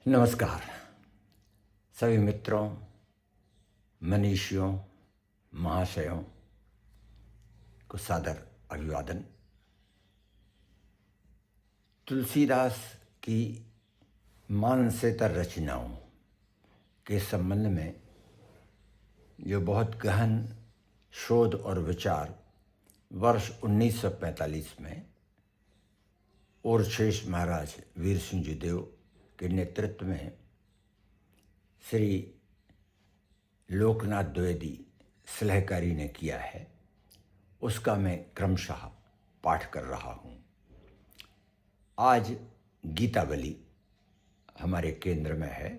नमस्कार सभी मित्रों, मनीषियों, महाशयों को सादर अभिवादन। तुलसीदास की मानसेतर रचनाओं के संबंध में जो बहुत गहन शोध और विचार वर्ष 1945 में ओरछेश महाराज वीर सिंह जी देव के नेतृत्व में श्री लोकनाथ द्विवेदी सलाहकारी ने किया है, उसका मैं क्रमशः पाठ कर रहा हूँ। आज गीतावली हमारे केंद्र में है।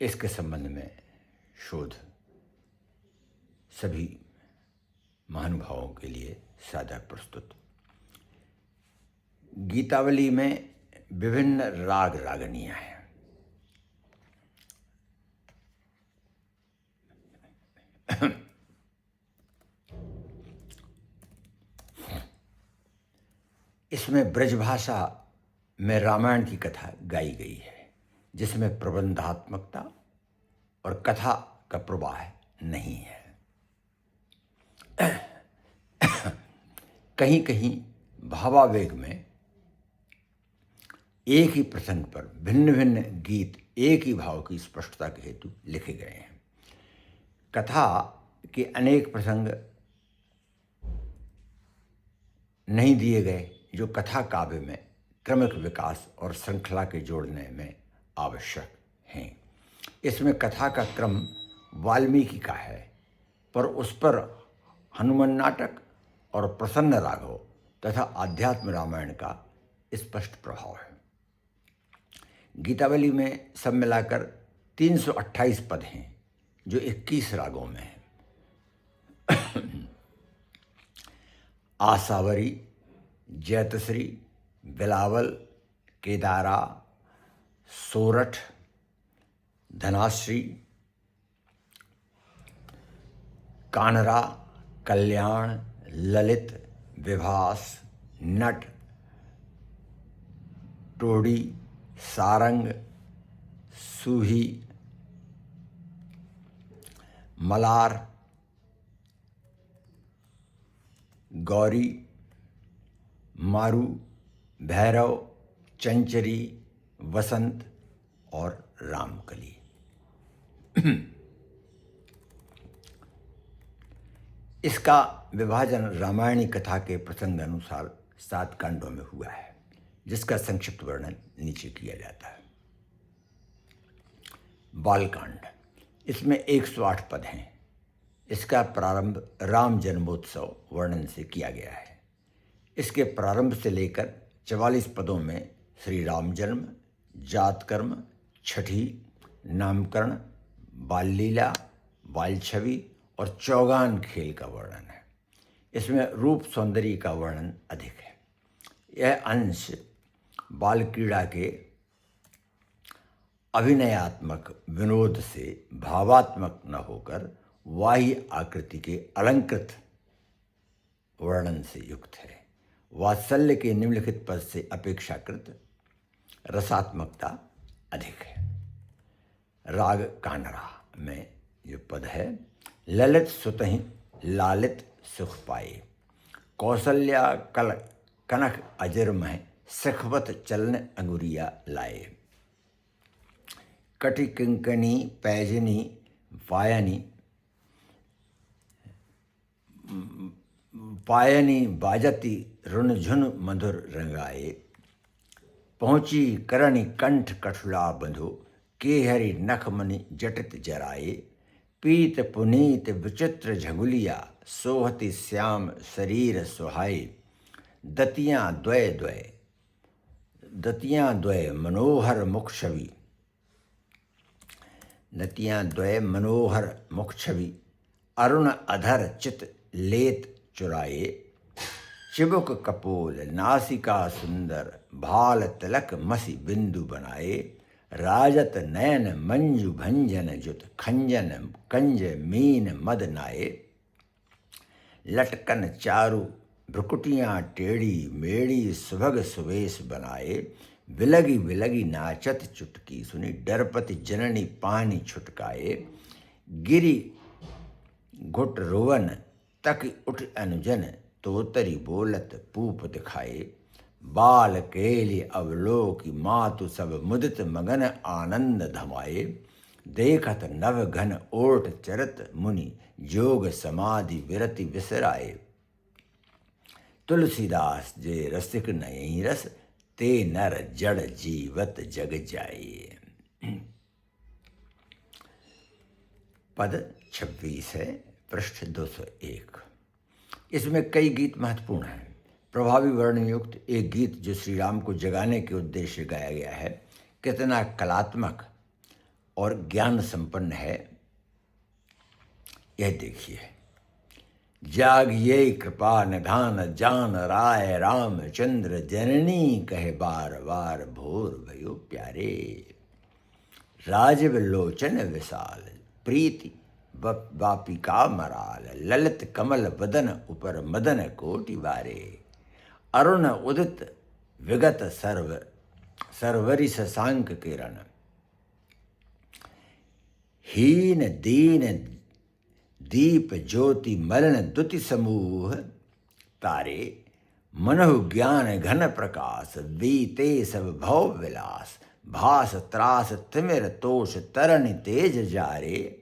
इसके संबंध में शोध सभी महानुभावों के लिए सादर प्रस्तुत। गीतावली में विभिन्न राग रागनियाँ हैं। इसमें ब्रजभाषा में रामायण की कथा गाई गई है, जिसमें प्रबंधात्मकता और कथा का प्रवाह नहीं है। कहीं कहीं भावावेग में एक ही प्रसंग पर भिन्न भिन्न गीत एक ही भाव की स्पष्टता के हेतु लिखे गए हैं। कथा के अनेक प्रसंग नहीं दिए गए, जो कथा काव्य में क्रमिक विकास और श्रृंखला के जोड़ने में आवश्यक हैं। इसमें कथा का क्रम वाल्मीकि का है, पर उस पर हनुमान नाटक और प्रसन्न राघव तथा आध्यात्म रामायण का स्पष्ट प्रभाव है। गीतावली में सब मिलाकर 328 पद हैं, जो 21 रागों में हैं। आसावरी, जैतश्री, बिलावल, केदारा, सोरठ, धनाश्री, कानरा, कल्याण, ललित, विभास, नट, टोडी, सारंग, सूही, मलार, गौरी, मारू, भैरव, चंचरी, वसंत और रामकली। इसका विभाजन रामायणी कथा के प्रसंग अनुसार 7 कांडों में हुआ है, जिसका संक्षिप्त वर्णन नीचे किया जाता है। बालकांड, इसमें 108 पद हैं। इसका प्रारंभ राम जन्मोत्सव वर्णन से किया गया है। इसके प्रारंभ से लेकर 44 पदों में श्री राम जन्म, जातकर्म, छठी, नामकरण, बाल लीला, बाल छवि और चौगान खेल का वर्णन है। इसमें रूप सौंदर्य का वर्णन अधिक है। यह अंश बाल क्रीड़ा के अभिनयात्मक विनोद से भावात्मक न होकर बाह्य आकृति के अलंकृत वर्णन से युक्त है। वात्सल्य के निम्नलिखित पद से अपेक्षाकृत रसात्मकता अधिक है। राग कानरा में जो पद है, ललित सुतहि लालित सुख पाए, कौशल्या कल कनक अजर में सखवत चलन अंगुरिया लाए, कटि किंकनी पैजनी पायनी बाजती रुणझुन मधुर रंगाए, पहुँची करणी कंठ कठुला बंधु, के हरि नखमणि जटित जराए, पीत पुनीत विचित्र झगुलिया, सोहति श्याम शरीर सुहाए, दतियाँ द्वय मनोहर मुख छवि, दतियाँ द्वय मनोहर मुख छवि, अरुण अधर चित लेत चुराए, चिबुक कपोल नासिका सुंदर, भाल तिलक मसी बिंदु बनाए, राजत नयन मंजु भंजन जुत, खंजन कंज मीन मद नाए, लटकन चारु भ्रुकुटियाँ टेढ़ी मेढ़ी सुभग सुवेश बनाए, विलगी विलगी नाचत चुटकी सुनी, डरपति जननी पानी छुटकाए, गिरी घुट रोवन तक उठ अनुजन, तोतरी बोलत पूप दिखाए, बाल केली अवलोकी मातु सब मुदित मगन आनंद धमाए, देखत नव घन ओट चरत मुनि, जोग समाधि विरति विसराए, तुलसीदास जे रसिक नयि रस, ते नर जड़ जीवत जग जाए। पद 26 है, पृष्ठ 201। इसमें कई गीत महत्वपूर्ण हैं। प्रभावी वर्ण युक्त एक गीत जो श्री राम को जगाने के उद्देश्य गाया गया है, कितना कलात्मक और ज्ञान संपन्न है यह देखिए। जागिए कृपा निधान जान राय, रामचंद्र जननी कहे बार बार, भोर भयो प्यारे, राजीव लोचन विशाल, प्रीति वापिका मराल, ललित कमल बदन उपर मदन कोटि बारे, अरुण उदित विगत सर्वरि शशांक किरण, हीन दीन दीप ज्योति मलन द्युति समूह तारे, मनहु ज्ञान घन प्रकाश, बीते सब भव विलास, भास त्रास तिमिर तोष तरनि तेज जारे,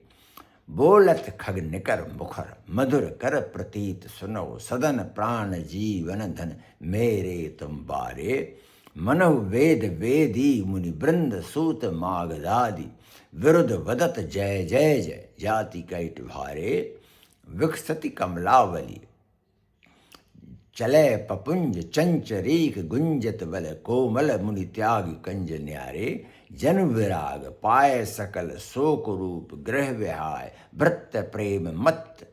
बोलत खग निकर मुखर मधुर कर प्रतीत, सुनो सदन प्राण जीवन धन मेरे तुम बारे, मनहु वेद वेदी मुनि वृंद सूत मागधादि, विरुद्ध वदत जय जय जय, जाति कैट भारे, विकसति कमलावली, चले पपुंज चंचरीक, गुंजत बल कोमल मुनि त्याग कंज न्यारे, जन विराग पाए सकल शोक रूप, गृह विहाय भृत प्रेम मत,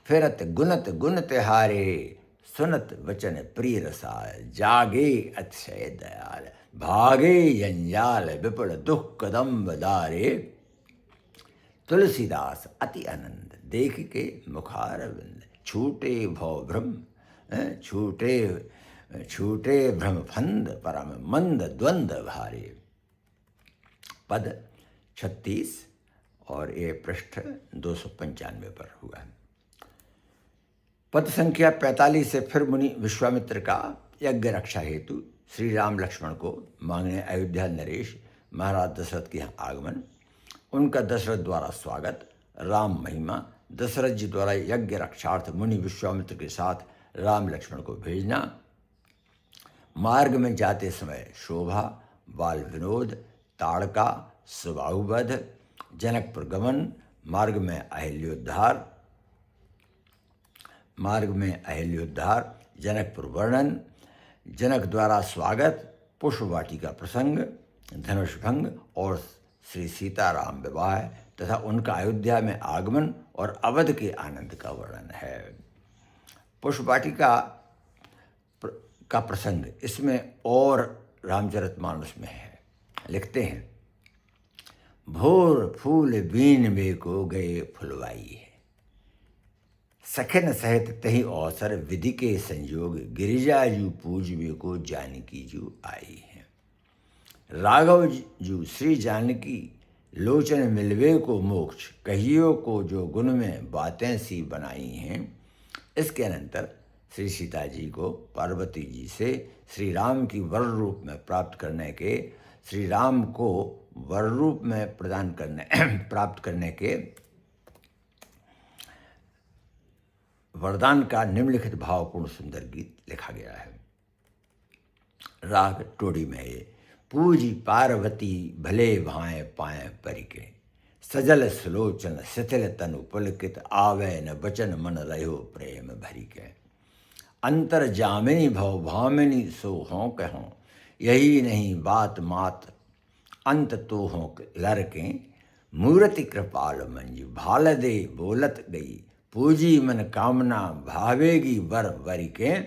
फिरत गुणत गुण तिहारे, सुनत वचन प्रिय रसाय, जागे अतिशय दयाल, भागे जंजाल विपुल दुख कदम्ब दारे, तुलसीदास अति आनंद देख के मुखार बिंद, छूटे भव भ्रम छूटे भ्रम फंद, परम मंद द्वंद भारे। पद 36 और ये पृष्ठ 295 पर हुआ। पद संख्या 45 से फिर मुनि विश्वामित्र का यज्ञ रक्षा हेतु श्री राम लक्ष्मण को मांगने अयोध्या नरेश महाराज दशरथ के यहाँ आगमन, उनका दशरथ द्वारा स्वागत, राम महिमा, दशरथ जी द्वारा यज्ञ रक्षार्थ मुनि विश्वामित्र के साथ राम लक्ष्मण को भेजना, मार्ग में जाते समय शोभा, बाल विनोद, ताड़का, सुबाहुवध, जनकपुर गमन, मार्ग में अहिल्योद्धार, जनकपुर वर्णन, जनक द्वारा स्वागत, पुष्पवाटिका प्रसंग, धनुष भंग और श्री सीताराम विवाह तथा उनका अयोध्या में आगमन और अवध के आनंद का वर्णन है। पुष्पवाटिका का प्रसंग इसमें और रामचरितमानस में है। लिखते हैं, भोर फूल बीन में को गए फुलवाई है, सखन सहित तही अवसर विधि के संयोग, गिरिजा जू पूजवे को जानकी जू आई है, राघव जू श्री जानकी लोचन मिलवे को मोक्ष, कहियो को जो गुण में बातें सी बनाई हैं। इसके अनंतर श्री सीता जी को पार्वती जी से श्री राम की वर रूप में प्राप्त करने के, श्री राम को वर रूप में प्रदान करने प्राप्त करने के वरदान का निम्नलिखित भावपूर्ण सुंदर गीत लिखा गया है। राग टोडी में ये, पूजी पार्वती भले भाएं पाएं परिके, सजल सुलोचन शिथिल तनु पुलकित, आवे न बचन मन रहो प्रेम भरी के, अंतर जामिनी भव भामिनी सो हों कहों, यही नहीं बात मात अंत तो हों लरके, मूर्ति कृपाल मंजू भाल दे बोलत गई, पूजी मन कामना भावेगी वर वरी के,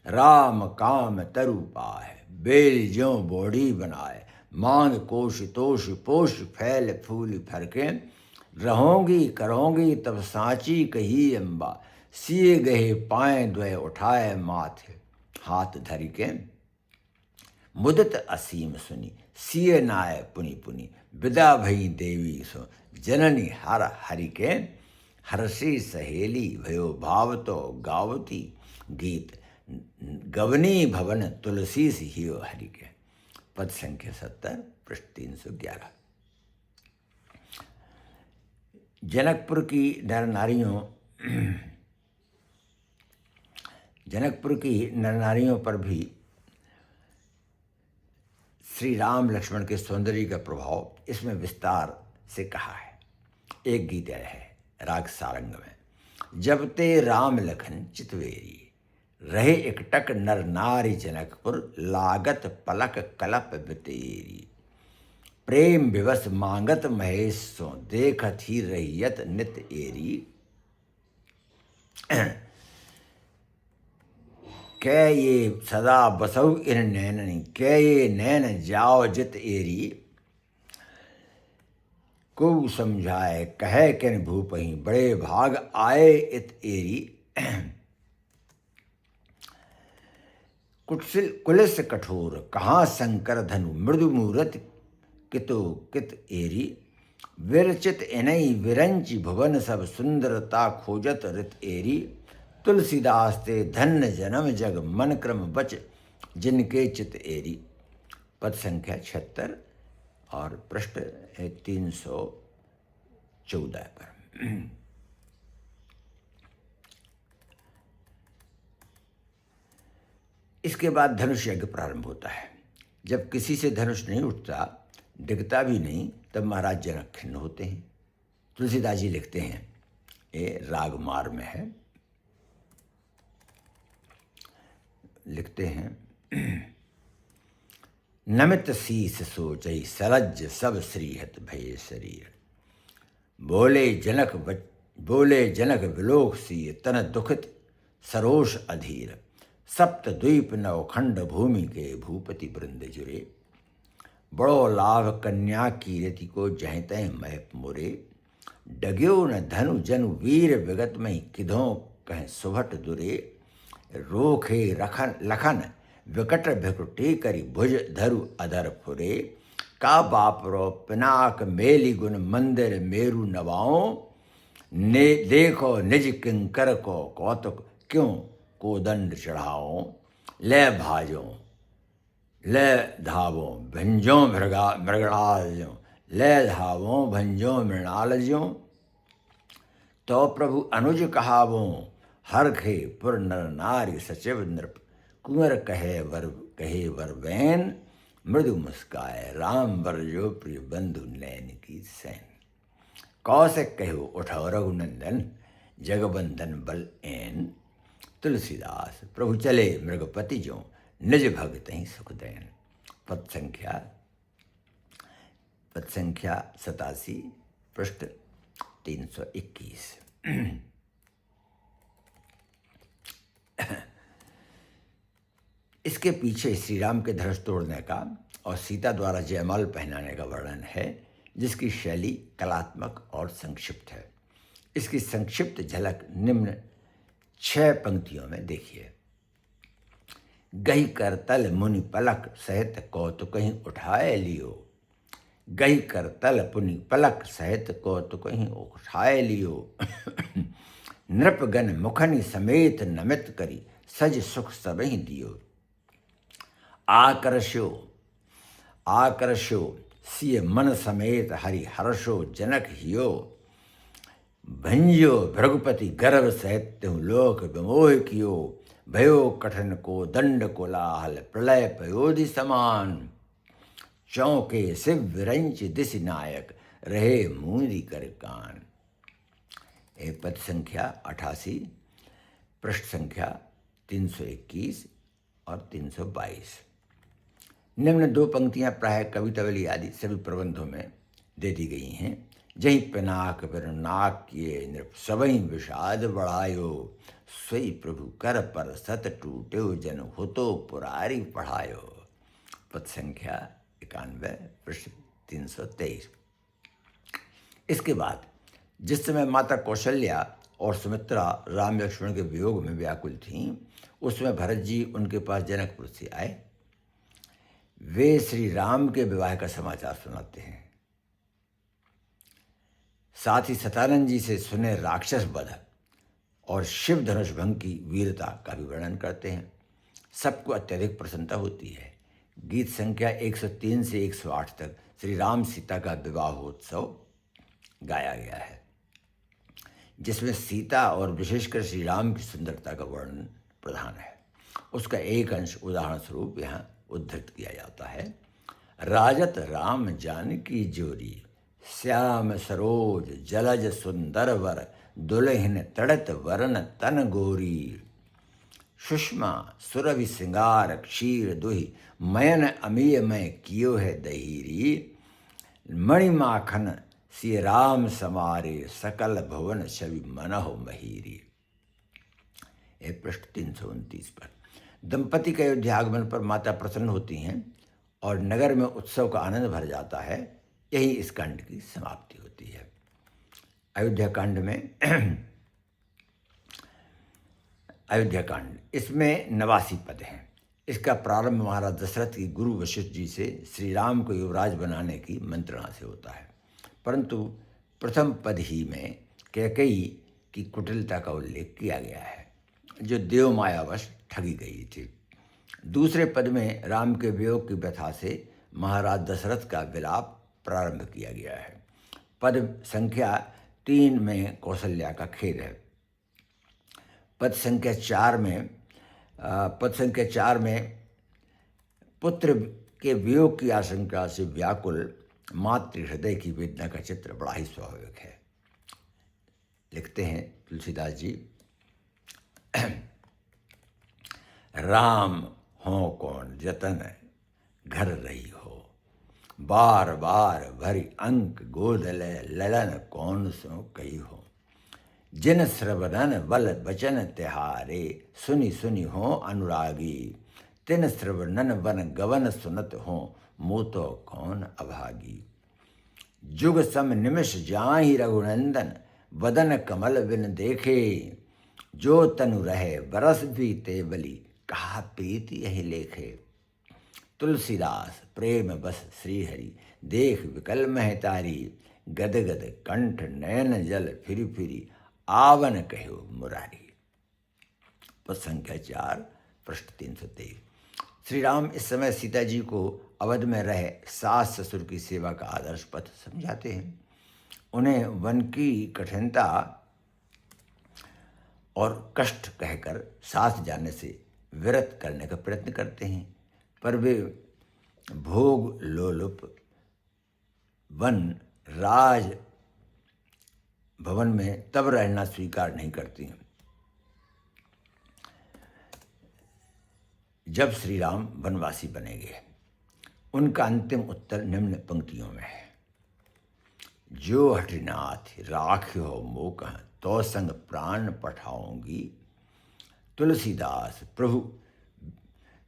राम काम तरु पाए बेल ज्यों बोढ़ी बनाए, मांग कोश तोष पोष फैल फूल फरके, रहोंगी करोंगी तब सांची कही अम्बा, सिए गहे पाए द्वय उठाए माथे हाथ धरी के, मुदित असीम सुनी, सिय नाय पुनि पुनि, विदा भई देवी सो, जननी हर हरि के, हर्षी सहेली भयो भाव तो गावती गीत, गवनी भवन तुलसी हियो हरि के। पद संख्या 70, पृष्ठ 311। जनकपुर की नर नारियों पर भी श्री राम लक्ष्मण के सौंदर्य का प्रभाव इसमें विस्तार से कहा है। एक गीत है राग सारंग में। जब ते राम लखन चितवेरी, रहे एकटक नर नारी जनकपुर, लागत पलक कलप बितेरी, प्रेम विवश मांगत महेश सो, देखत ही रहियत नित एरी, कै ये सदा बसऊ इन नैननी, कै ये नैन जाओ जित एरी, को समझाए कहे किन भूपही, बड़े भाग आए इत एरी, कुलिस कठोर कहाँ शंकर धनु, मृदु मूरत कितो कित एरी, विरचित इनई विरंचि भुवन सब, सुंदरता खोजत रित एरी, तुलसीदास ते धन्य जन्म जग, मन क्रम बच जिनके चित एरी। पद संख्या 76 और पृष्ठ 314 पर। इसके बाद धनुष यज्ञ प्रारंभ होता है। जब किसी से धनुष नहीं उठता, डिगता भी नहीं, तब महाराज जनक खिन्न होते हैं। तुलसीदास जी लिखते हैं, ये रागमार में है, लिखते हैं, नमित शीस सोचई सरज सब श्रीहत भय शरीर, बोले जनक विलोक सी, तन दुखित सरोष अधीर, सप्त द्वीप नवखंड भूमि के, भूपति वृंद जुरे, बड़ो लाभ कन्या कीरति को, जहते महप मुरे, डग्यो न धनु जनु वीर विगत में, किधों कह सुभट दुरे, रोखे लखन विकट भिकुटी करी, भुज धरु अधर फुरे, का बापरो पिनाक मेली गुण, मंदिर मेरु नवाओं, ने देखो निज किंकर को, कौतुक क्यों को दंड चढ़ाओ, ले भाजो ले धावो भंजो मृगणालजों, ले धावो भंजो मृणालजों, तो प्रभु अनुज कहावो, हर खे पुर नर नारी सचिव नृप, कुंवर कहे वर वैन, मृदु मुस्काए राम वर जो प्रिय बंधु नैन की सैन, कौशिक कहो उठो रघुनंदन, जगबंधन बल एन, तुलसीदास प्रभु चले मृगपति जो, निज भगत ही सुख दैन। पद संख्या 87, पृष्ठ 321। इसके पीछे श्री राम के धनुष तोड़ने का और सीता द्वारा जयमाल पहनाने का वर्णन है, जिसकी शैली कलात्मक और संक्षिप्त है। इसकी संक्षिप्त झलक निम्न 6 पंक्तियों में देखिए। गही कर तल मुनि पलक सहित कौतुकहीं उठाए लियो, गही कर तल पुनि पलक सहित कौतुकहीं उठाए लियो, नृपगण मुखनि समेत नमित करी, सज सुख सबहि दियो, आकर्ष्यो सिय मन समेत हरि हर्षो जनक हियो, भंजो भृगुपति गर्भ सहित त्यों लोक विमोह कियो, भयो कठिन को दंड कोलाहल, प्रलय पयोधि समान, चौके शिव विरंच दिशि नायक, रहे मूंदी कर कान। पद संख्या 88, पृष्ठ संख्या 321 और 322। निम्न 2 पंक्तियां प्राय कवितावली आदि सभी प्रबंधों में दे दी गई हैं। जही पिनाक पर नाक किए नृप, सबई विषाद बढ़ायो, सोई प्रभु कर पर सत टूट्यो, जन होतो पुरारी पढ़ायो। पद संख्या 91, पृष्ठ 323। इसके बाद जिस समय माता कौशल्या और सुमित्रा राम लक्ष्मण के वियोग में व्याकुल थीं, उस समय भरत जी उनके पास जनकपुर से आए। वे श्री राम के विवाह का समाचार सुनाते हैं। साथ ही सतानंद जी से सुने राक्षस वध और शिव धनुष भंग की वीरता का भी वर्णन करते हैं। सबको अत्यधिक प्रसन्नता होती है। गीत संख्या 103 से 108 तक श्री राम सीता का विवाहोत्सव गाया गया है, जिसमें सीता और विशेषकर श्री राम की सुंदरता का वर्णन प्रधान है। उसका एक अंश उदाहरण स्वरूप यहाँ उद्धृत किया जाता है। राजत राम जानकी जोरी, श्याम सरोज जलज सुंदर वर, दुल्हन तड़त वरन तन गोरी, सुषमा सुरभि सिंगार क्षीर दुहि, मयन अमीय मैं कियो है दहीरी, मणिमाखन श्री राम समारे, सकल भुवन छवि मनहु महीरी। पृष्ठ 329 पर दंपति के अयोध्या आगमन पर माता प्रसन्न होती हैं और नगर में उत्सव का आनंद भर जाता है। यही इस कांड की समाप्ति होती है। अयोध्या कांड में अयोध्या कांड, इसमें 89 पद हैं। इसका प्रारंभ महाराज दशरथ की गुरु वशिष्ठ जी से श्री राम को युवराज बनाने की मंत्रणा से होता है, परंतु प्रथम पद ही में कैकेयी की कुटिलता का उल्लेख किया गया है, जो देव मायावश ठगी गई थी। दूसरे पद में राम के वियोग की व्यथा से महाराज दशरथ का विलाप प्रारंभ किया गया है। पद संख्या 3 में कौशल्या का खेद है। पद संख्या 4 में पुत्र के वियोग की आशंका से व्याकुल मातृ हृदय की वेदना का चित्र बड़ा ही स्वाभाविक है। लिखते हैं तुलसीदास जी, राम हो कौन जतन घर रही हो, बार बार भरी अंक गोदले ललन कौन सो कही हो, जिन श्रवणन बल बचन तिहारे, सुनि सुनि हो अनुरागी, तिन श्रवणन वन गवन सुनत हो, मोतो कौन अभागी, जुग सम निमिष जाहि रघुनंदन, वदन कमल बिन देखे, जो तनु रहे बरस भी ते बली, कहा प्रीत यही लेखे, तुलसीदास प्रेम बस श्रीहरि, देख विकल मह तारी, गद गद कंठ नयन जल फिरी फिरी, आवन कहो मुरारी। पद संख्या 4 पृष्ठ 323। श्री राम इस समय सीता जी को अवध में रहे सास ससुर की सेवा का आदर्श पथ समझाते हैं। उन्हें वन की कठिनता और कष्ट कहकर साथ जाने से विरत करने का प्रयत्न करते हैं, पर वे भोग लोलुप वन राज भवन में तब रहना स्वीकार नहीं करती हैं जब श्री राम वनवासी बनेंगे। उनका अंतिम उत्तर निम्न पंक्तियों में है। जो हठनाथ राख्यो मोकह, तो संग प्राण पठाऊंगी, तुलसीदास प्रभु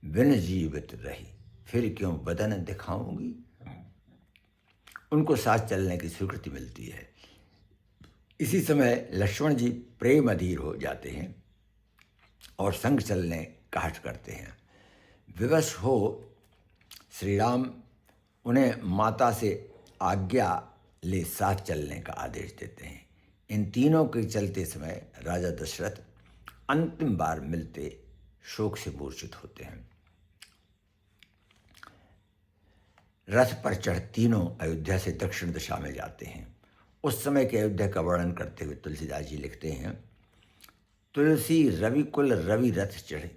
बिन जीवित रही, फिर क्यों बदन दिखाऊंगी। उनको साथ चलने की स्वीकृति मिलती है। इसी समय लक्ष्मण जी प्रेम अधीर हो जाते हैं और संग चलने का हठ करते हैं। विवश हो श्री राम उन्हें माता से आज्ञा ले साथ चलने का आदेश देते हैं। इन तीनों के चलते समय राजा दशरथ अंतिम बार मिलते शोक से मूर्छित होते हैं। रथ पर चढ़ तीनों अयोध्या से दक्षिण दिशा में जाते हैं। उस समय के अयोध्या का वर्णन करते हुए तुलसीदास जी लिखते हैं, तुलसी रवि कुल रवि रथ चढ़े,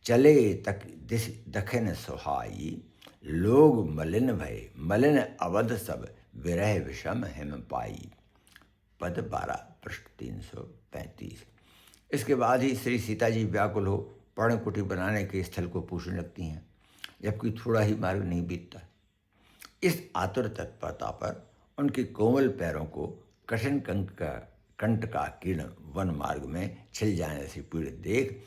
चले तक दिश दखन सुहाई, लोग मलिन भय मलिन अवध सब, विरह विषम हिम पाई। पद 12 पृष्ठ 335। इसके बाद ही श्री सीता जी व्याकुल हो पर्णकुटी बनाने के स्थल को पूछने लगती हैं, जबकि थोड़ा ही मार्ग नहीं बीतता। इस आतुर तत्परता पर उनके कोमल पैरों को कठिन कंठ का किरण वन मार्ग में छिल जाने से पीड़ित देख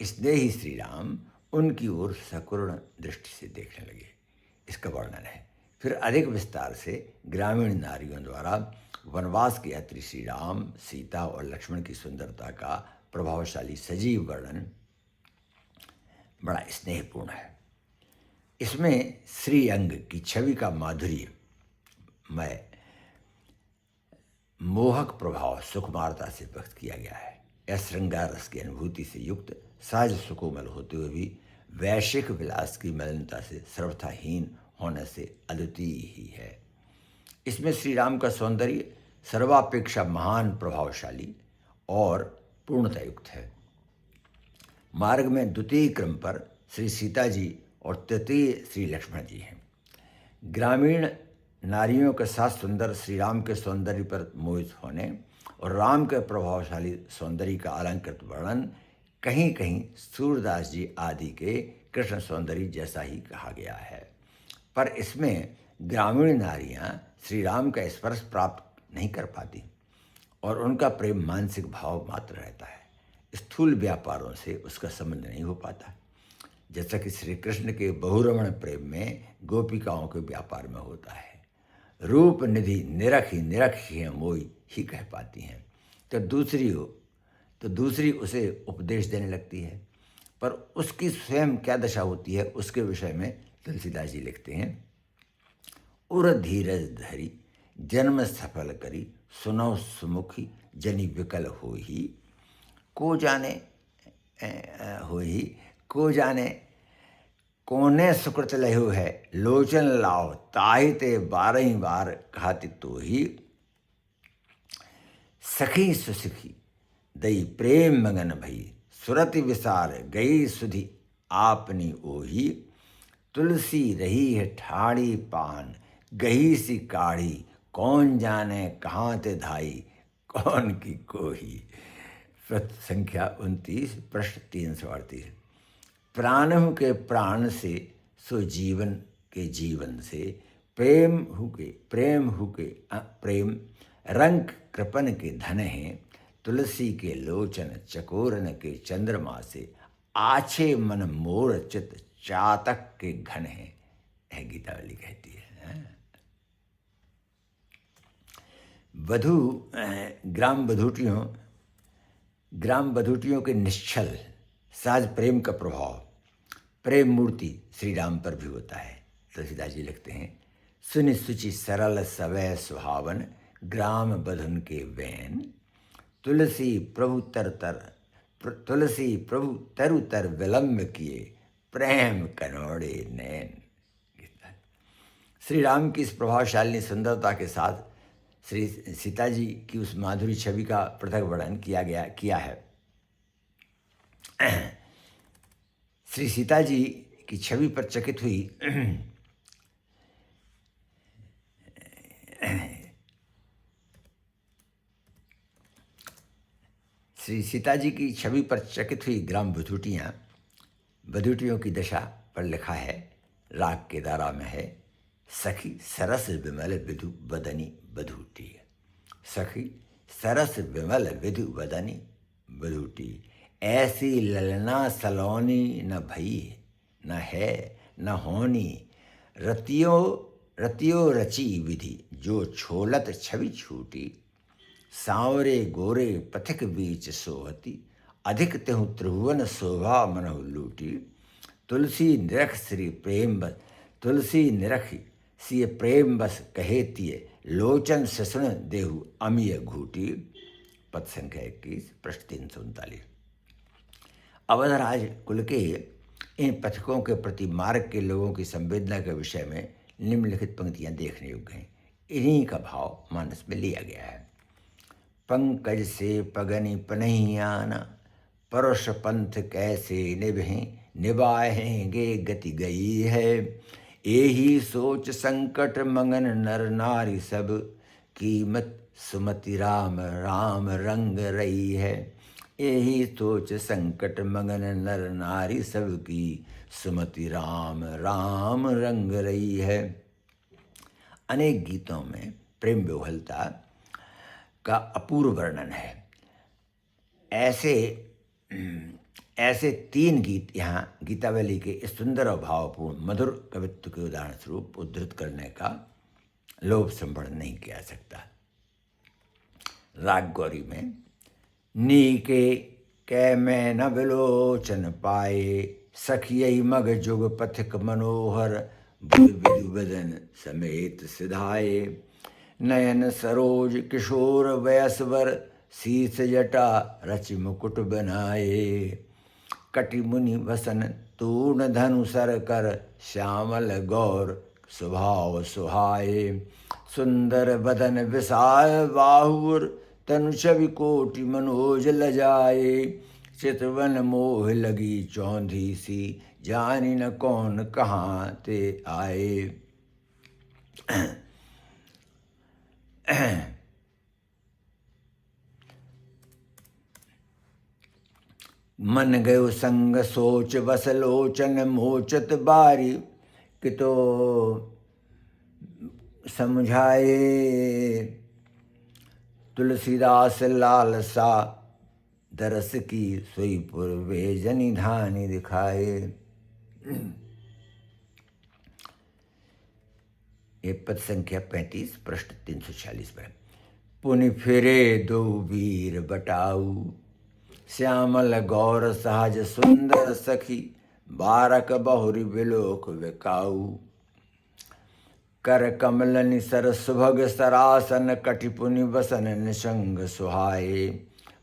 स्नेही श्री राम उनकी ओर सकुर्ण दृष्टि से देखने लगे। इसका वर्णन है। फिर अधिक विस्तार से ग्रामीण नारियों द्वारा वनवास के यात्री श्री राम, सीता और लक्ष्मण की सुंदरता का प्रभावशाली सजीव वर्णन बड़ा स्नेहपूर्ण है। इसमें श्री अंग की छवि का माधुर्य मय मोहक प्रभाव सुकुमारता से व्यक्त किया गया है। यह श्रृंगार रस की अनुभूति से युक्त सहज सुकोमल होते हुए भी वैश्विक विलास की मलिनता से सर्वथाहीन होने से अद्वितीय ही है। इसमें श्री राम का सौंदर्य सर्वापेक्षा महान, प्रभावशाली और पूर्णता युक्त है। मार्ग में द्वितीय क्रम पर श्री सीता जी और तृतीय श्री लक्ष्मण जी हैं। ग्रामीण नारियों के साथ सुंदर श्री राम के सौंदर्य पर मोहित होने और राम के प्रभावशाली सौंदर्य का अलंकृत वर्णन कहीं कहीं सूरदास जी आदि के कृष्ण सौंदर्य जैसा ही कहा गया है, पर इसमें ग्रामीण नारियां श्री राम का स्पर्श प्राप्त नहीं कर पाती और उनका प्रेम मानसिक भाव मात्र रहता है। स्थूल व्यापारों से उसका संबंध नहीं हो पाता, जैसा कि श्री कृष्ण के बहुरमण प्रेम में गोपिकाओं के व्यापार में होता है। रूप निधि निरख ही मोई ही कह पाती हैं, तो दूसरी उसे उपदेश देने लगती है, पर उसकी स्वयं क्या दशा होती है उसके विषय में तुलसीदास जी लिखते हैं। उर धीरज धरी जन्म सफल करी, सुनौ सुमुखी जनि विकल होई, को जाने कोने सुकृत लहु है, लोचन लाओ ताहि ते बारही बार कहति तो ही, सखी सुसखी दई प्रेम मगन भई, सुरति विसार गई सुधि आपनी ओही, तुलसी रही है ठाड़ी पान गही सी काढ़ी, कौन जाने कहाँ ते धाई कौन की कोही। संख्या 29 प्रश्न 338। प्राणहु के प्राण से सो जीवन के जीवन से, प्रेम रंग कृपन के धन है, तुलसी के लोचन चकोरन के चंद्रमा से, आछे मन मोर चित चातक के घन है। यह गीतावली कहती है। ग्राम बधूटियों के निश्चल सहज प्रेम का प्रभाव प्रेम मूर्ति श्री राम पर भी होता है। तुलसीदास जी लिखते हैं, सुनि सुचि सरल सवय सुहावन, ग्राम बधुन के वैन, तुलसी प्रभु तरु तर विलंब किए, प्रेम कनौड़े नैन। श्री राम की इस प्रभावशाली सुंदरता के साथ श्री सीता जी की उस माधुरी छवि का पृथक वर्णन किया है। श्री सीता जी की छवि पर चकित हुई ग्राम बधूटियों की दशा पर लिखा है। राग के धारा में है, सखी सरस विमल विधु बदनी बधूटी, सखी सरस विमल विधु बदनी बधूटी, ऐसी ललना सलोनी न भई न है न होनी, रतियो रची विधि जो छोलत छवि छूटी, सांवरे गोरे पथिक बीच सोहती, अधिक तेहु त्रिभुवन शोभा मनहु लूटी, तुलसी निरख सिय प्रेम बस कहेतिये, लोचन ससुन देहु अमीय घूटी। पद संख्या 21 प्रश्न 339। अवधराज कुल के इन पथिकों के प्रति मार्ग के लोगों की संवेदना के विषय में निम्नलिखित पंक्तियां देखने योग्य हैं। इन्हीं का भाव मानस में लिया गया है। पंकज से पगनि पनहियाना, परुष पंथ कैसे निभाएंगे गति गई है, यही सोच संकट मंगन नर नारी सब, कीमत सुमति राम राम रंग रही है, यही सोच संकट मगन नर नारी सब की, सुमति राम राम रंग रही है। अनेक गीतों में प्रेम विह्वलता का अपूर्व वर्णन है। ऐसे 3 गीत यहाँ गीतावली के इस सुंदर और भावपूर्ण मधुर कवित्व के उदाहरण स्वरूप उद्धृत करने का लोभ संभरण नहीं किया सकता। राग गौरी में, नीके कै मैं न विलोचन पाए, सखियई मग जुग पथिक मनोहर, बुध विदु बदन समेत सिधाए। नयन सरोज किशोर वयसवर, शीस जटा रचि मुकुट बनाए। कटि मुनि वसन तूर्ण धनु सर कर, श्यामल गौर स्वभाव सुहाए। सुंदर बदन विशाल बाहुर, तनु छवि कोटि मनोज लजाए। चितवन मोह लगी चौंधी सी, जानी न कौन कहाँ ते आए। मन गयो संग सोच बस लोचन, मोचत बारी कितो समझाए। तुलसीदास लालसा दरस की, सोई पूर्वे जनि धानि दिखाए। ये पद संख्या 35 पृष्ठ 346 पर। पुनि फिरे दो वीर बटाऊ, श्यामल गौर सहज सुंदर सखी, बारक बहुरी विलोक विकाऊ। कर कमल निसर सुभग सरासन, कटि पुनि वसन निसंग सुहाए।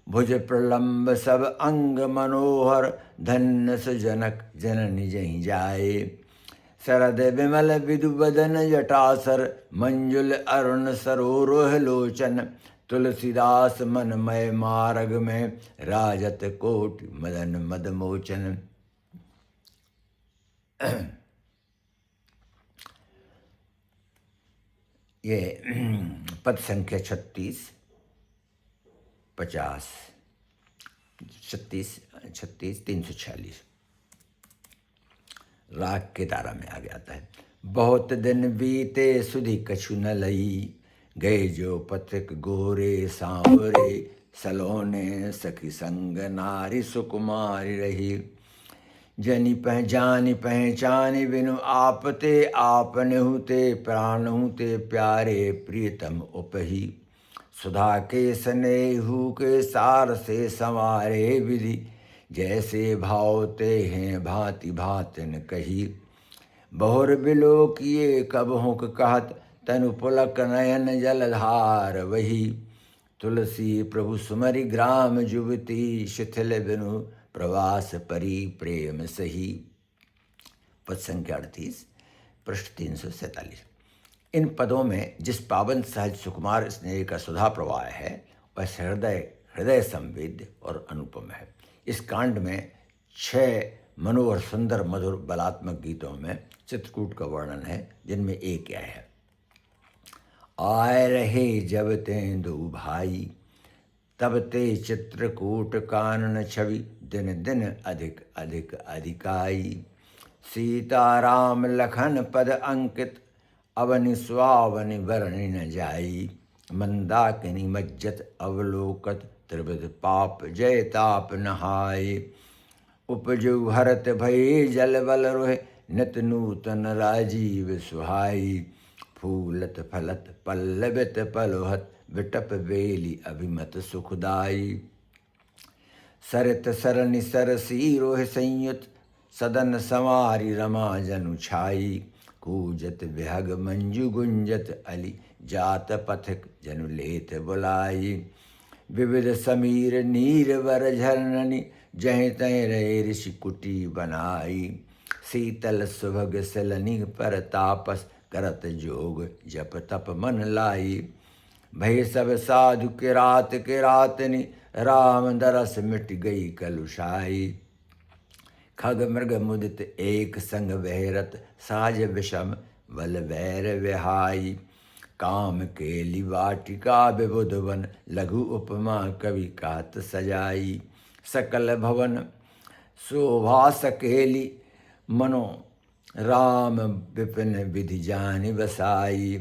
भुज प्रलंब सब अंग मनोहर, धन्य सुजनक जननि जहीं जाए। शरद विमल विदु बदन जटासर, मंजुल अरुण सरोरुह लोचन। तुलसीदास मनमय मार्ग में, राजत कोटि मदन मदमोचन। ये पद संख्या 36, 50, 36, 346 राग के तारा में आगे आता है। बहुत दिन बीते सुधि कछु न लई, गए जो पथिक गोरे सांवरे। सलोने सखी संग नारी सुकुमारी रही, जनि पहचानी पहचानी बिनु आपते। आपने हुते प्राण हुते प्यारे, प्रियतम उपही। सुधा के स्नेहु के सार से संवारे, विधि जैसे भावते हैं भांति भांतिन कही। बहुर बिलो किए कब हुक कहत, तनु पुलक नयन जलधार वही। तुलसी प्रभु सुमरि ग्राम जुबती, शिथिल बिनु प्रवास परी प्रेम सही। पद संख्या 38 पृष्ठ 347। इन पदों में जिस पावन सहज सुकुमार स्नेह का सुधा प्रवाह है, वह हृदय हृदय संवेद्य और अनुपम है। इस कांड में 6 मनोहर सुंदर मधुर बलात्मक गीतों में चित्रकूट का वर्णन है, जिनमें एक यह है। आए रहे जब ते दो भाई, तब ते चित्रकूट कानन छवि। दिन दिन अधिक अधिक अधिकाई, सीताराम लखन पद अंकित। अवनि स्वावनि वर्णि न जाई, मंदाकिनी मज्जत अवलोकत। त्रिविध पाप जय ताप नहाय, उपजु हरत भय जल बल रोहे। नित नूतन राजीव सुहाई, फूलत फलत पल्लवित पलोहत। विटप बेली अभिमत सुखदाई, सरित सरनि सरसी रोह संयुत। सदन संवारी रमा जनु छाई, कूजत विहग मंजु गुंजत अली। जात पथिक जनु लेत बुलाई, विविध समीर नीर वर झरननि। जहीं तहीं रहे ऋषि कुटी बनाई, शीतल सुभग सलनि पर तापस। करत जोग जप तप मन लाई, भय सब साधु किरातनि। राम दरस मिट गई कलुषाई, खग मृग मुदित एक संग बहरत। साज विषम बल वैर विहाई, काम केली वाटिका विबुध वन। लघु उपमा कवि कात सजाई, सकल भवन शोभा सकेली। मनो राम विपिन विधि जानि बसाई।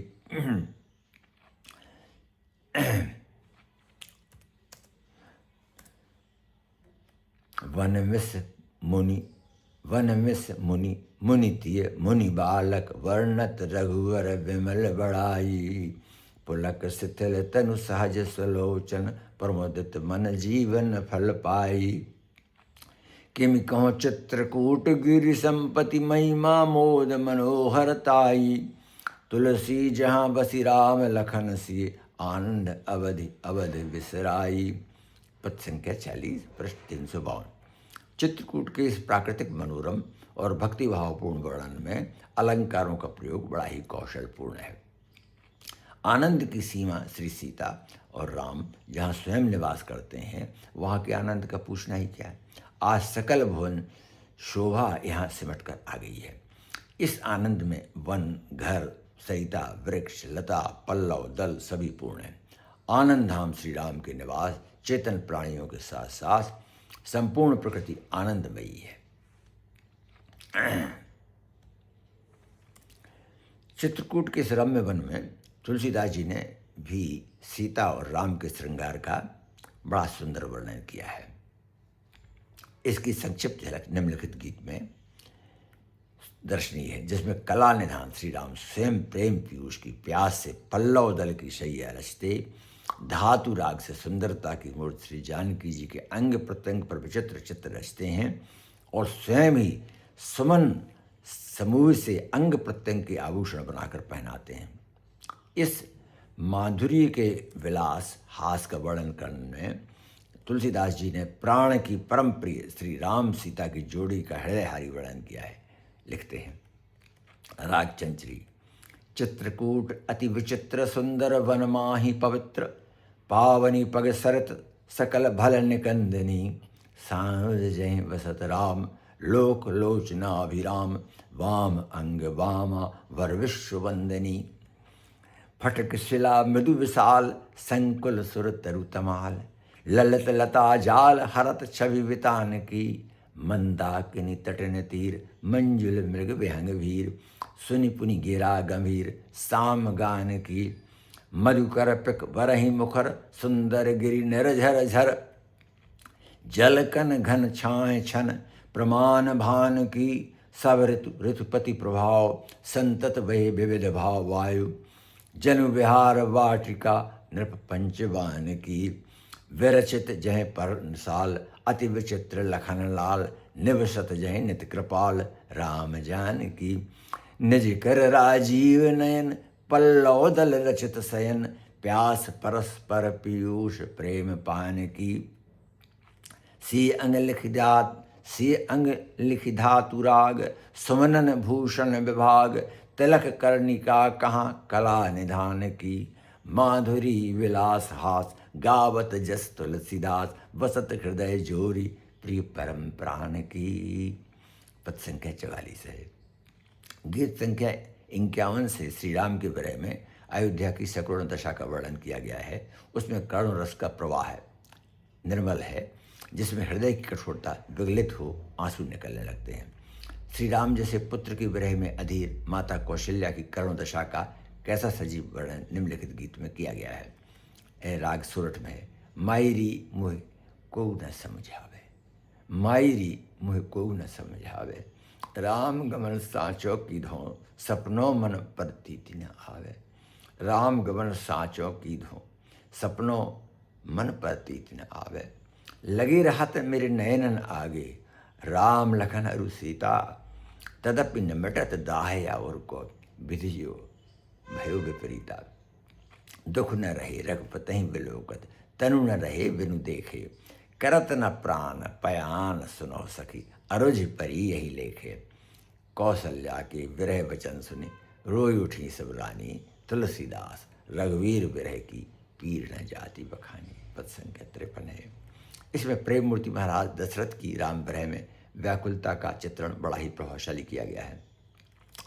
वन मिस मुनि मुनितिय मुनि बालक। वर्णत रघुवर विमल बड़ाई, पुलक शिथिल तनु सहज सुलोचन। प्रमोदित मन जीवन फल पाई, किमि कहो चित्रकूट गिरि संपति महिमा मोद मनोहरताई। तुलसी जहाँ बसी राम लखन सिए आनंद अवधि अवध विसराई। पद संख्या 40 पृष्ठ 352। चित्रकूट के इस प्राकृतिक मनोरम और भक्ति भावपूर्ण वर्णन में अलंकारों का प्रयोग बड़ा ही कौशलपूर्ण है। आनंद की सीमा श्री सीता और राम जहाँ स्वयं निवास करते हैं, वहाँ के आनंद का पूछना ही क्या है। आज सकल भुवन शोभा यहाँ सिमट कर आ गई है। इस आनंद में वन, घर, सरिता, वृक्ष, लता, पल्लव, दल सभी पूर्ण हैं। आनंद धाम श्री राम के निवास चेतन प्राणियों के साथ साथ संपूर्ण प्रकृति आनंदमयी है। चित्रकूट के इस रम्य वन में तुलसीदास जी ने भी सीता और राम के श्रृंगार का बड़ा सुंदर वर्णन किया है। इसकी संक्षिप्त झलक निम्नलिखित गीत में दर्शनीय है, जिसमें कला निधान श्री राम स्वयं प्रेम पीयूष की प्यास से पल्लव दल की शैया रचते, धातु राग से सुंदरता की मूर्ति श्री जानकी जी के अंग प्रत्यंग पर विचित्र चित्र रचते हैं और स्वयं ही सुमन समूह से अंग प्रत्यंग के आभूषण बनाकर पहनाते हैं। इस माधुर्य के विलास हास का वर्णन करने में तुलसीदास जी ने प्राण की परम प्रिय श्री राम सीता की जोड़ी का हृदयहारी वर्णन किया है। लिखते हैं राग चंचरी। चित्रकूट अति विचित्र सुंदर वन माही पवित्र, पावनी पग सरत सकल भल निकंदनी। सांझ जय वसत राम लोक लोचनाभिराम, वाम अंग वामा वर विश्व वंदनी। फटक शिला मृदु विशाल संकुल सुर तरु तमाल, ललित लता जाल हरत छवि वितान की। मंदाकिनी तटन तीर मंजुल मृग विहंग वीर, सुनि पुनि गिरा गंभीर साम गान की। मधुकर पिक वरहि मुखर सुंदर गिरि निरझर झर, जलकन घन छाए छन प्रमाण भान की। सब ऋतु ऋतुपति प्रभाव संतत वही विविध भाव वायु, जनु विहार वाटिका नृप पंचवान की। विरचित जय पर साल अति विचित्र लखन लाल, निवसत जय नित कृपाल राम जान की। निज कर राजीव नयन पल्लव दल रचित शयन, प्यास परस्पर पीयूष प्रेम पान की। सी अंग लिखि धातु राग, सुमनन भूषण विभाग। तिलक कर्णिका कहाँ कला निधान की। माधुरी विलास हास गावत जस तुलसीदास, वसत हृदय जोरी प्रिय परम प्राण की। पद संख्या 44 है। गीत संख्या 51 से श्री राम के विरह में अयोध्या की सकरुण दशा का वर्णन किया गया है। उसमें करुण रस का प्रवाह है, निर्मल है, जिसमें हृदय की कठोरता विगलित हो आंसू निकलने लगते हैं। श्री राम जैसे पुत्र की विरह में अधीर माता कौशल्या की करुण दशा का कैसा सजीव वर्णन निम्नलिखित गीत में किया गया है। ए राग सुरठ में है। मायरी मुह को न समझावे, मायरी मुह को न समझावे। राम गमन साँचो की धो, सपनों मन प्रतीति न आवे। राम गमन साँचो की धो, सपनों मन प्रतीति न आवे। लगी रहत मेरे नयनन आगे, राम लखन अरु सीता। तदपि न मिटत दाहया और को, विधियो भयो विपरीता। दुख न रहे रघुपति विलोकत, तनु न रहे बिनु देखे। करत न प्राण पयान सुनो सखी, अरुझ परी यही लेखे। कौशल्या के विरह वचन सुनी, रोई उठी सब रानी। तुलसीदास रघुवीर विरह की, पीर न जाति बखानी। पद संख्या 53 है। इसमें प्रेम मूर्ति महाराज दशरथ की राम विरह में व्याकुलता का चित्रण बड़ा ही प्रभावशाली किया गया है।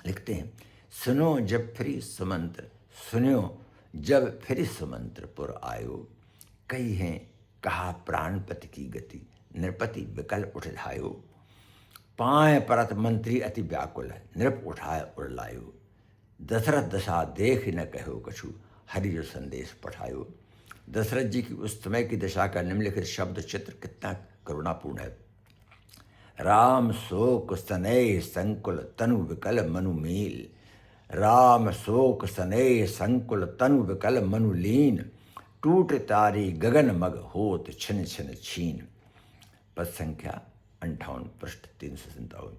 लिखते हैं सुनो जब फिर सुमंत्र, सुनो जब फिर सुमंत्रपुर आयो। कई हैं कहा प्राणपति की गति, नृपति विकल उठ धायो। पाए परत मंत्री अति व्याकुल, नृप उठाए उड़लायो। दशरथ दशा देख न कहो कछु, हरि जो संदेश पठायो। दशरथ जी की उस समय की दशा का निम्नलिखित शब्द चित्र कितना करुणापूर्ण है। राम शोक स्नेह संकुल तनु विकल मनु मील। राम शोक स्नेह संकुल तनु विकल मनु लीन। टूट तारी गगन मग होत छिन छिन छीन। पद संख्या 58 पृष्ठ 357।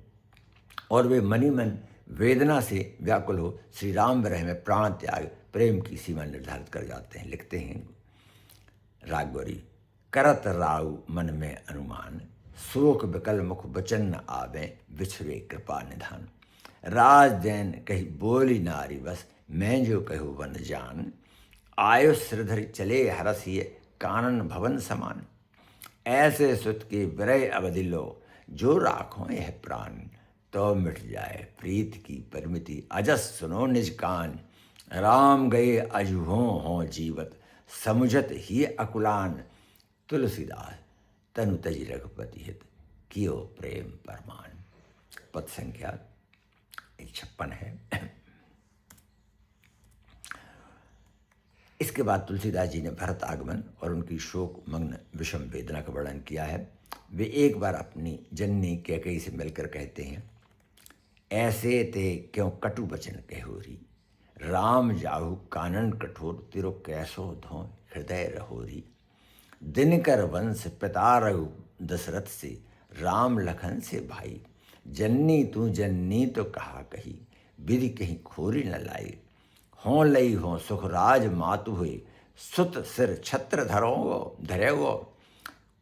और वे मनी मन वेदना से व्याकुल हो श्री राम विरह में प्राण त्याग प्रेम की सीमा निर्धारित कर जाते हैं। लिखते हैं राग गौरी, करत राव मन में अनुमान, शोक विकल मुख वचन न आवे, बिछुरे कृपा निधान। राज दैन कही बोली नारी बस, मैं जो कहूँ वन जान, आयुष श्रीधर चले हरसिए कानन भवन समान। ऐसे सुत के विरह अवधि लो, जो राखो यह प्राण, तो मिट जाए प्रीत की परिमिति अजस सुनो निज कान। राम गए अजुहों हों जीवत, समुझत ही अकुलान। तुलसीदास तनु तजी रघुपति हित, कियो प्रेम परमान। पद संख्या 156 है। इसके बाद तुलसीदास जी ने भरत आगमन और उनकी शोक मग्न विषम वेदना का वर्णन किया है। वे एक बार अपनी जननी कैकेयी से मिलकर कहते हैं, ऐसे ते क्यों कटु वचन कहोरी, राम जाहु कानन कठोर, तिरो कैसो धो हृदय रहोरी। दिनकर वंश पिता रघु दशरथ से, राम लखन से भाई। जननी तू जननी तो कहा कही, विधि कहीं खोरी न लाई। हों लई हों सुखराज मातु हुए, सुत सिर छत्र धरेगो।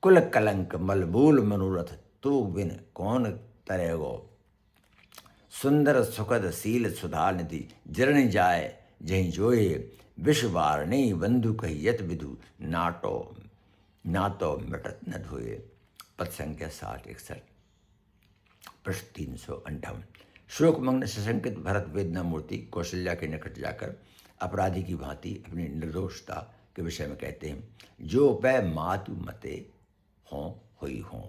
कुल कलंक मलबूल मनोरथ, तू बिन कौन तरेगो। सुंदर सुखद शील सुधा निधि, जरनि जाय जहीं जोए। विष वारणी बंधु कही यत विधु, नाटो मिटत न धोए। पद संख्या 60-61 पृष्ठ 358। शोकमग्न सशंकित भरत वेदना मूर्ति कौशल्या के निकट जाकर अपराधी की भांति अपनी निर्दोषता के विषय में कहते हैं, जो पै मातु मते हों हुई हों,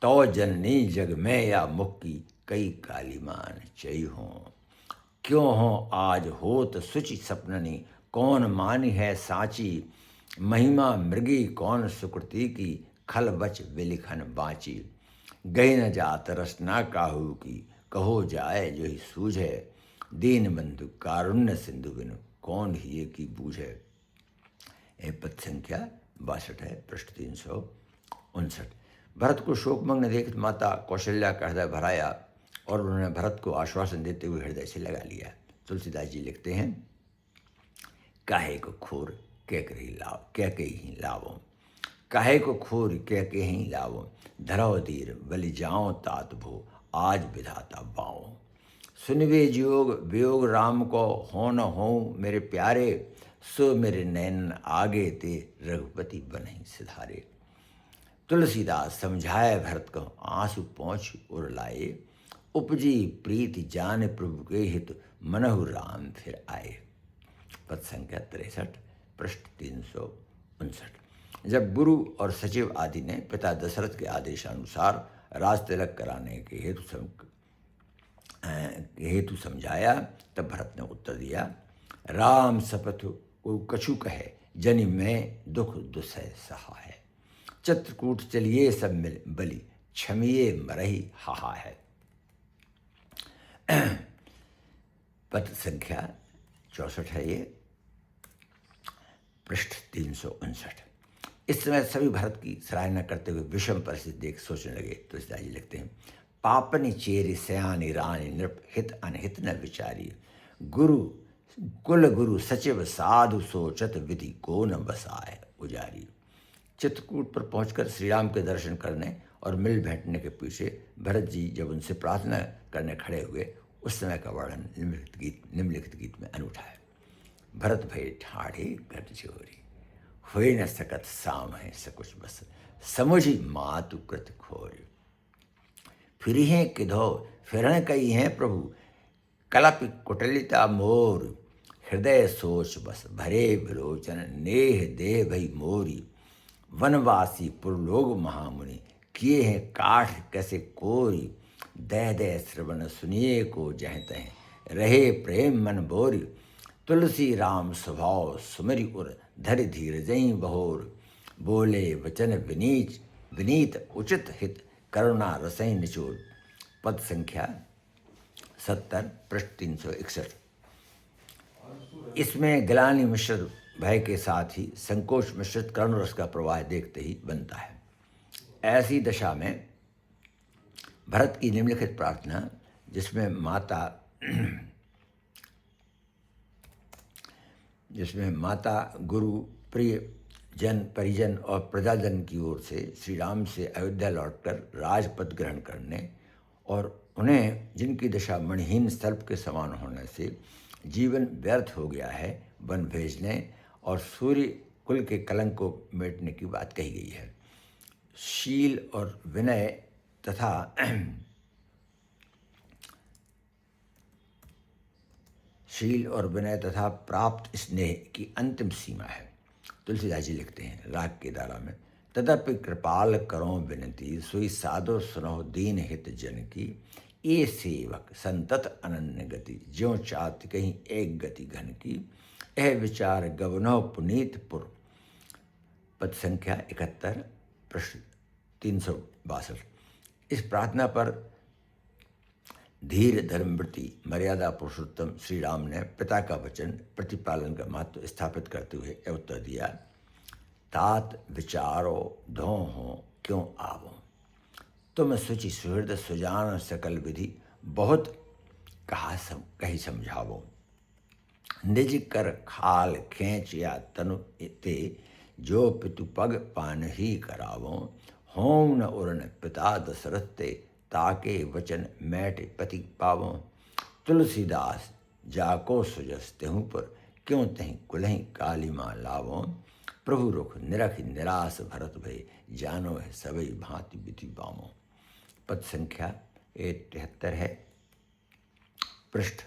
तो जननी जग में या मुक्की, कई कालीमान चई हों। क्यों हो आज होत सुचि सपननी, कौन मानी है साची। महिमा मृगी कौन सुकृति की, खल बच विलिखन बाँची। गई न जात रसना काहू की, कहो जाए जो ही सूझे। दीन बंधु कारुण्य सिंधु बिनु, कौन ही की बूझे। पद संख्या 62 है पृष्ठ 359। भरत को शोकमग्न देख माता कौशल्या का हृदय भराया और उन्होंने भरत को आश्वासन देते हुए हृदय से लगा लिया। तुलसीदास जी लिखते हैं, काहे को खोर कह के ही लावो, काहे को खोर कह के ही लावो। धरो धीर बलि जाओ तात भो, आज विधाता बाओ। सुनवे जोग वियोग राम को, हो न हो मेरे प्यारे। सो मेरे नैन आगे ते, रघुपति बनहि सिधारे। तुलसीदास समझाए भरत को, आंसू पहुँच उर लाए। उपजी प्रीति जान प्रभु के हित, मनहु राम फिर आए। पद संख्या 63 पृष्ठ 359। जब गुरु और सचिव आदि ने पिता दशरथ के आदेशानुसार राज तिलक कराने के हेतु समझाया, तब भरत ने उत्तर दिया, राम सपथ को कछु कहे, जनि में दुख दुसह सहा है। चित्रकूट चलिए सब मिल बलि, क्षमिए मरही हाहा है। पद संख्या 64 है ये पृष्ठ 359। इस समय सभी भरत की सराहना करते हुए विषम परिस्थिति देख सोचने लगे। तो तुलसीदास जी लिखते हैं, पापनि चेरी सयानी रानी, नृप हित अनहित न विचारी। कुल गुरु सचिव साधु सोचत, विधि को न बसाए उजारी। चित्रकूट पर पहुंचकर श्री राम के दर्शन करने और मिल बैठने के पीछे भरत जी जब उनसे प्रार्थना करने खड़े हुए, उस समय का वर्णन निम्नलिखित गीत में अनूठा है। भरत भय ठाढ़े घट जोरी, हुए न सकत साम है सकुच बस। समुझी मातु कृत खोरी, फिर हैं किधो फिरन कई हैं प्रभु। कलप कुटलिता मोर, हृदय सोच बस भरे विलोचन। नेह देह भई मोरी, वनवासी पुरलोक महामुनि। किए हैं काठ कैसे कोरी, दह दह श्रवण सुनिए को जह तह। रहे प्रेम मन बोरी, तुलसी राम स्वभाव सुमरि उर। धरि धीर जई बहोर, बोले वचन विनीत उचित हित। करुणा रसई निचोड़। पद संख्या 70 पृष्ठ 361। इसमें ग्लानि मिश्रित भय के साथ ही संकोच मिश्रित करुण रस का प्रवाह देखते ही बनता है। ऐसी दशा में भरत की निम्नलिखित प्रार्थना, जिसमें माता, गुरु, प्रिय जन, परिजन और प्रजाजन की ओर से श्री राम से अयोध्या लौटकर राजपद ग्रहण करने और उन्हें जिनकी दशा मणिहीन सर्प के समान होने से जीवन व्यर्थ हो गया है, वन भेजने और सूर्य कुल के कलंक को मिटने की बात कही गई है। शील और विनय तथा प्राप्त स्नेह की अंतिम सीमा है। तुलसीदास जी लिखते हैं राग के धारा में, तदपि कृपाल करो विनती, सोई सादो सुनो दीन हित जन की, ये सेवक संतत अनन्य गति, ज्यों चात कहीं एक गति घन की, यह विचार गवनो पुनीत पुर। पद संख्या 71, प्रश्न 362। इस प्रार्थना पर धीर, धर्मवृत्ति, मर्यादा पुरुषोत्तम श्री राम ने पिता का वचन प्रतिपालन का महत्व स्थापित करते हुए उत्तर दिया, तात विचारो धो हो क्यों आवो, तुम सुचि सुहृद सुजान सकल विधि, बहुत कही समझावो, निज कर खाल खेच या तनु ते, जो पितु पग पान ही करावो, होम न उरन पिता दशरथ ते, ताके वचन मैट पति पावो, तुलसीदास जाको सुजस तेहूँ पर, क्यों तहीं कुलहीं कालीमा लावो, प्रभु रुख निरख निराश भरत भय, जानो है सबई भांति विधि बामो। पद संख्या 73 है, पृष्ठ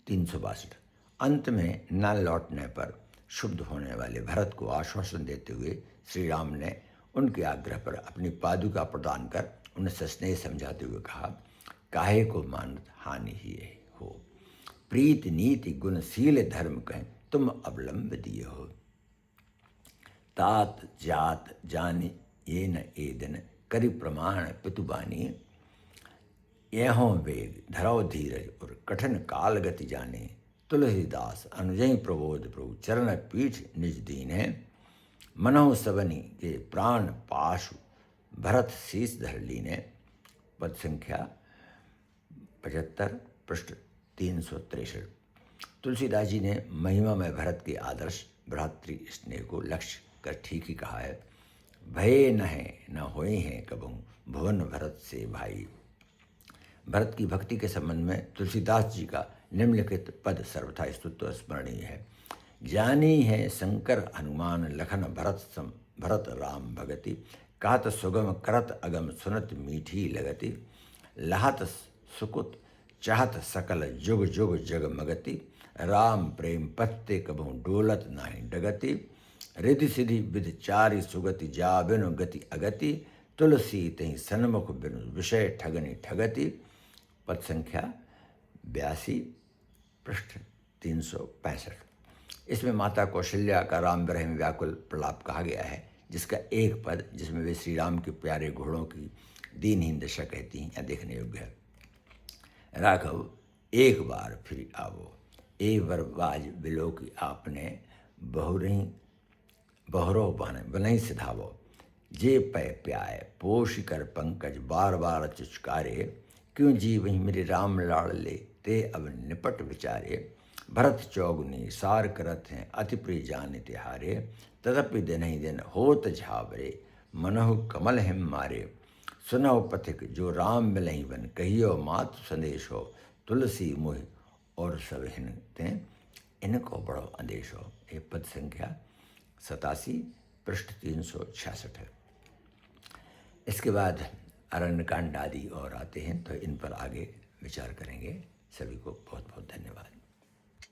362। अंत में न लौटने पर शुद्ध होने वाले भरत को आश्वासन देते हुए श्री राम ने उनके आग्रह पर अपनी पादुका प्रदान कर उन्हें स्नेह समझाते हुए कहा, काहे को मानत हानि ही हो, प्रीत नीति गुणशील धर्म कहें तुम अवलंब दिए हो, तात जात जानी ये न एदन, करि प्रमाण पितुबानी, यहों वेग धरौ धीरज और कठिन काल गति जाने, तुलसीदास अनुजय प्रबोध प्रभु चरण पीठ निज दीन है, मनोह सबनी के प्राण पाशु, भरत शीस धर लीने। पद संख्या 75, पृष्ठ 363। तुलसीदास जी ने महिमा में भरत के आदर्श भ्रातृ स्नेह को लक्ष्य कर ठीक ही कहा है, भय न है न होए हैं कबहू, भुवन भरत से भाई। भरत की भक्ति के संबंध में तुलसीदास जी का निम्नलिखित पद सर्वथा स्तुत्व स्मरणीय है, जानी है शंकर हनुमान लखन भरत राम भगति, कहत सुगम करत अगम सुनत मीठी लगति, लहत सुकुत चाहत सकल जुग जुग जग मगति, राम प्रेम पत्ते कबहू डोलत नाही डगति, रिधि सिधि विधि चारि सुगति, जा बिनु गति अगति, तुलसी तहीं सन्मुख बिनु विषय ठगनि ठगति। पद संख्या 82, पृष्ठ 365। इसमें माता कौशल्या का राम विरह में व्याकुल प्रलाप कहा गया है, जिसका एक पद जिसमें वे श्री राम के प्यारे घोड़ों की दीनहीन दशा कहती हैं या देखने योग्य है। राघव एक बार फिर आवो, ए वरबाज बिलो की आपने, बहुरो बनही सिधावो, जे पै प्याय पोष कर पंकज, बार बार चुचकारे, क्यों जी वहीं मेरे राम लाड़ ले, ते अब निपट विचारे, भरत चौगुनी सार करत हैं, अति प्रिय जान तिहारे, तदपि दिन ही दिन होत झावरे, मनहु कमल हिम मारे, सुनौ पथिक जो राम मिलहि बन, कहियो मातु संदेश हो, तुलसी मुहि और सब हिनते, इनको बड़ो अंदेश हो। ये पद संख्या 87, पृष्ठ 366 है। इसके बाद अरण्यकांड आदि और आते हैं, तो इन पर आगे विचार करेंगे। सभी को बहुत बहुत धन्यवाद।